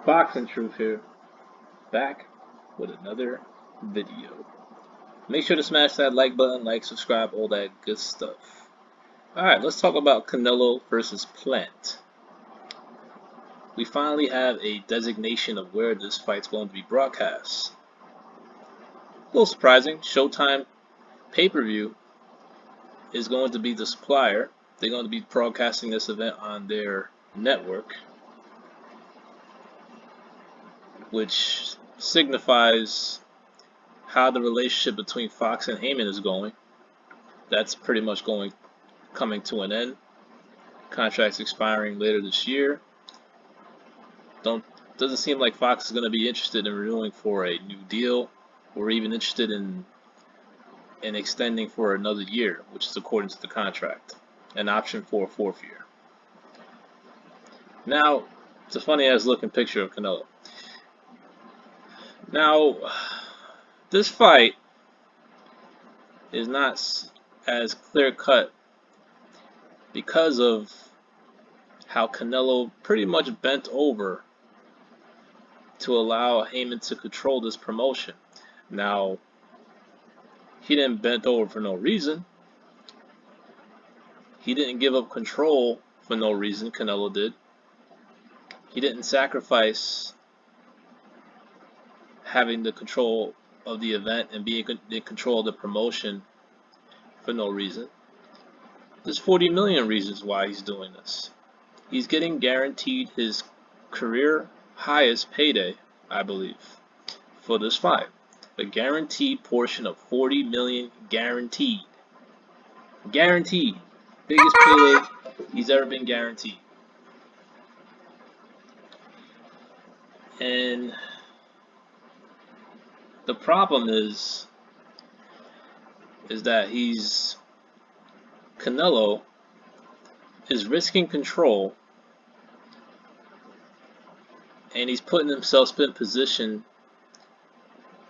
Boxing Truth here, back with another video. Make sure to smash that like button, like, subscribe, all that good stuff. Alright, let's talk about Canelo versus Plant. We finally have a designation of where this fight's going to be broadcast. A little surprising, Showtime pay-per-view is going to be the supplier. They're going to be broadcasting this event on their network, which signifies how the relationship between Fox and Haymon is going. That's pretty much coming to an end. Contract's expiring later this year. Doesn't seem like Fox is going to be interested in renewing for a new deal, or even interested in extending for another year, which is according to the contract, an option for a fourth year. Now, it's a funny ass looking picture of Canelo. Now, this fight is not as clear cut because of how Canelo pretty much bent over to allow Haymon to control this promotion. Now, he didn't bend over for no reason. He didn't give up control for no reason. Canelo did. He didn't sacrifice having the control of the event and being in control of the promotion for no reason. There's 40 million reasons why he's doing this. He's getting guaranteed his career highest payday, I believe, for this fight. A guaranteed portion of 40 million guaranteed. Guaranteed. Biggest payday he's ever been guaranteed. And the problem is that Canelo is risking control, and he's putting himself in position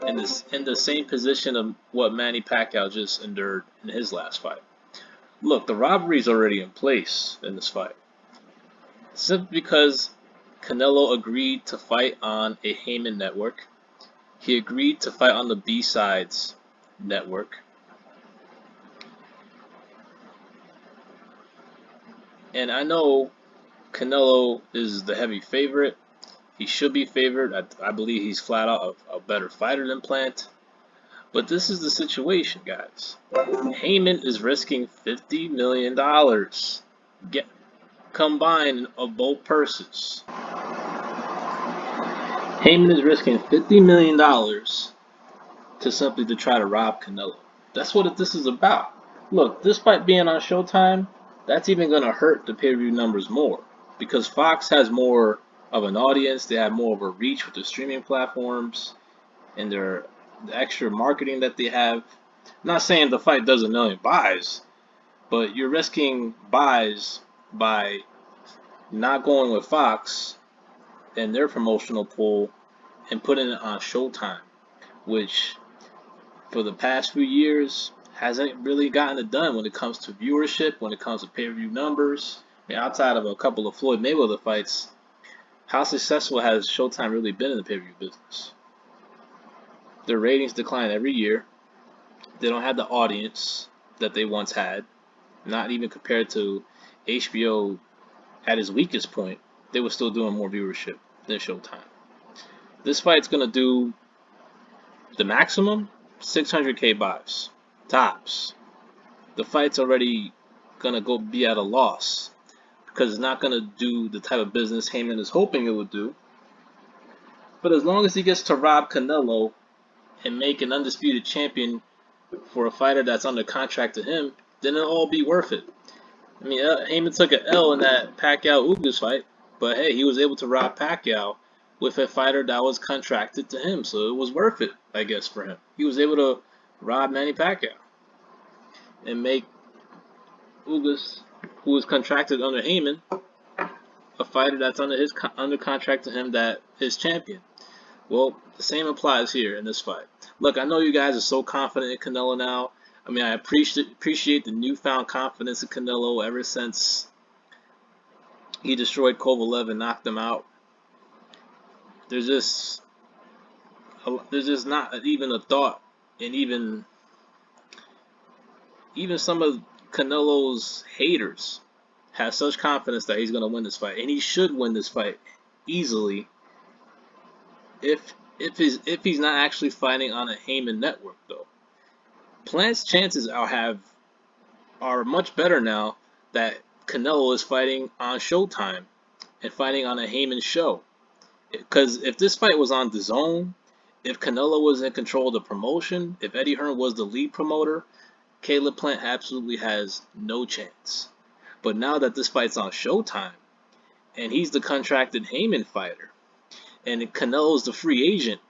in the same position of what Manny Pacquiao just endured in his last fight. Look, the robbery is already in place in this fight, simply because Canelo agreed to fight on a Haymon network. He agreed to fight on the B-Sides network. And I know Canelo is the heavy favorite. He should be favored. I believe he's flat out a better fighter than Plant. But this is the situation, guys. Haymon is risking $50 million combined of both purses. Haymon is risking $50 million to try to rob Canelo. That's what this is about. Look, this fight being on Showtime, that's even going to hurt the pay-per-view numbers more, because Fox has more of an audience. They have more of a reach with the streaming platforms and the extra marketing that they have. I'm not saying the fight does 1 million buys, but you're risking buys by not going with Fox and their promotional pull and putting it on Showtime, which for the past few years hasn't really gotten it done when it comes to viewership, when it comes to pay-per-view numbers. I mean, outside of a couple of Floyd Mayweather fights, how successful has Showtime really been in the pay-per-view business? Their ratings decline every year. They don't have the audience that they once had, not even compared to HBO at its weakest point. They were still doing more viewership than Showtime. This fight's going to do the maximum 600K buys, tops. The fight's already going to be at a loss, because it's not going to do the type of business Haymon is hoping it would do. But as long as he gets to rob Canelo and make an undisputed champion for a fighter that's under contract to him, then it'll all be worth it. I mean, Haymon took an L in that Pacquiao-Ugas fight, but hey, he was able to rob Pacquiao with a fighter that was contracted to him, so it was worth it, I guess, for him. He was able to rob Manny Pacquiao and make Ugas, who was contracted under Haymon, a fighter that's under contract to him that is champion. Well, the same applies here in this fight. Look, I know you guys are so confident in Canelo now. I mean, I appreciate the newfound confidence in Canelo ever since he destroyed Kovalev and knocked him out. there's just not even a thought, and even some of Canelo's haters have such confidence that he's going to win this fight, and he should win this fight easily if he's not actually fighting on a Haymon network though. Plant's chances are much better now that Canelo is fighting on Showtime and fighting on a Haymon show. Because if this fight was on DAZN, if Canelo was in control of the promotion, if Eddie Hearn was the lead promoter, Caleb Plant absolutely has no chance. But now that this fight's on Showtime, and he's the contracted Haymon fighter, and Canelo's the free agent,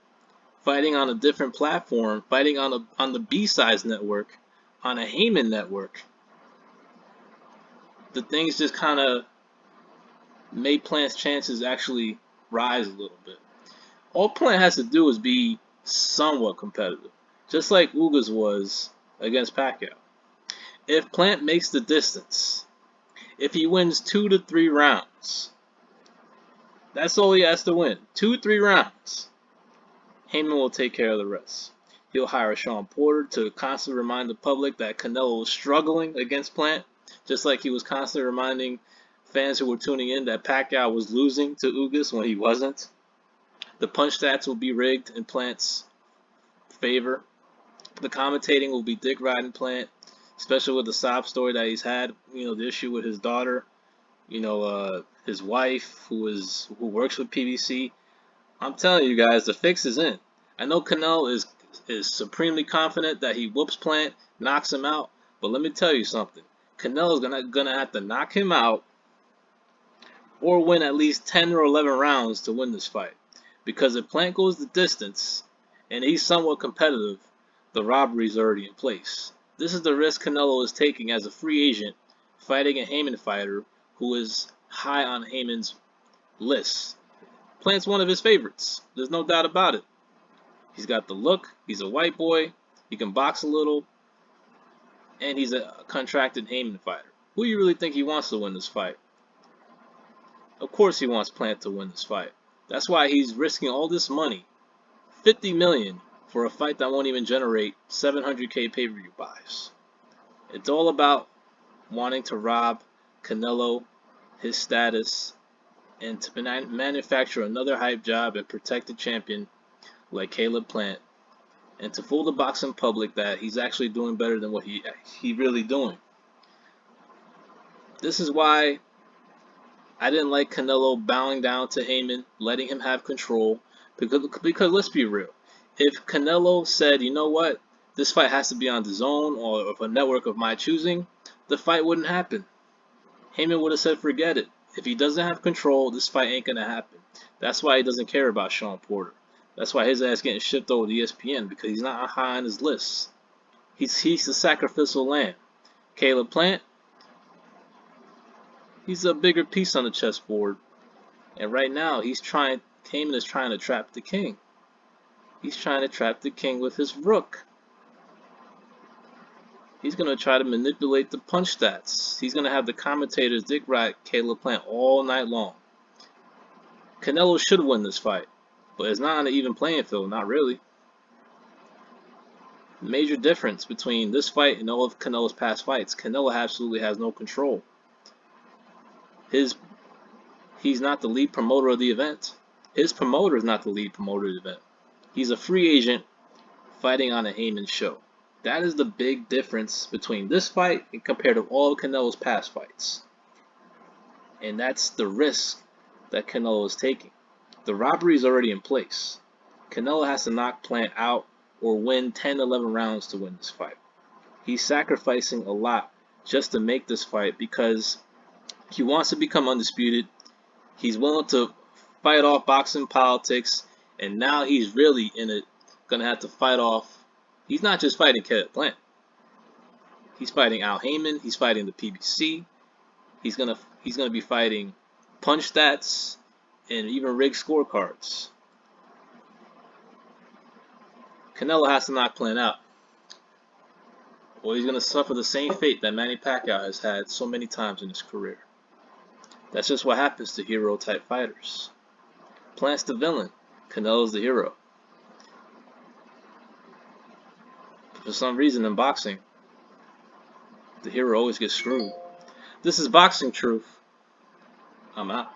fighting on a different platform, fighting on the B-Sides network, on a Haymon network, the things just kind of made Plant's chances actually rise a little bit. All Plant has to do is be somewhat competitive, just like Ugas was against Pacquiao. If Plant makes the distance, if he wins 2 to 3 rounds, that's all he has to win. 2-3 rounds. Haymon will take care of the rest. He'll hire Sean Porter to constantly remind the public that Canelo was struggling against Plant, just like he was constantly reminding fans who were tuning in that Pacquiao was losing to Ugas when he wasn't. The punch stats will be rigged in Plant's favor. The commentating will be dick riding Plant, especially with the sob story that he's had. The issue with his daughter. His wife, who works with PBC. I'm telling you guys, the fix is in. I know Canelo is supremely confident that he whoops Plant, knocks him out, but let me tell you something. Canelo's gonna have to knock him out or win at least 10 or 11 rounds to win this fight. Because if Plant goes the distance and he's somewhat competitive, the robbery's already in place. This is the risk Canelo is taking as a free agent fighting a Haymon fighter who is high on Haymon's list. Plant's one of his favorites. There's no doubt about it. He's got the look. He's a white boy. He can box a little. And he's a contracted Haymon fighter. Who do you really think he wants to win this fight? Of course he wants Plant to win this fight. That's why he's risking all this money, $50 million, for a fight that won't even generate 700K pay-per-view buys. It's all about wanting to rob Canelo, his status, and to manufacture another hype job and protect the champion like Caleb Plant, and to fool the boxing public that he's actually doing better than what he really doing. This is why I didn't like Canelo bowing down to Haymon, letting him have control, because let's be real. If Canelo said, you know what, this fight has to be on DAZN or a network of my choosing, the fight wouldn't happen. Haymon would have said, forget it. If he doesn't have control, this fight ain't going to happen. That's why he doesn't care about Sean Porter. That's why his ass getting shipped over to ESPN, because he's not high on his list. He's the sacrificial lamb. Caleb Plant, he's a bigger piece on the chessboard. And right now, Haymon is trying to trap the king. He's trying to trap the king with his rook. He's going to try to manipulate the punch stats. He's going to have the commentators dick ride Caleb Plant all night long. Canelo should win this fight, but it's not on an even playing field, not really. Major difference between this fight and all of Canelo's past fights. Canelo absolutely has no control. He's not the lead promoter of the event. His promoter is not the lead promoter of the event. He's a free agent fighting on a Haymon show. That is the big difference between this fight and compared to all of Canelo's past fights. And that's the risk that Canelo is taking. The robbery is already in place. Canelo has to knock Plant out or win 10-11 rounds to win this fight. He's sacrificing a lot just to make this fight because he wants to become undisputed. He's willing to fight off boxing politics, and now he's really in it, gonna have to fight off. He's not just fighting Caleb Plant. He's fighting Al Haymon. He's fighting the PBC. He's gonna be fighting punch stats and even rigged scorecards. Canelo has to knock Plant out, or he's gonna suffer the same fate that Manny Pacquiao has had so many times in his career. That's just what happens to hero-type fighters. Plant's the villain. Canelo's the hero. For some reason in boxing, the hero always gets screwed. This is Boxing Truth. I'm out.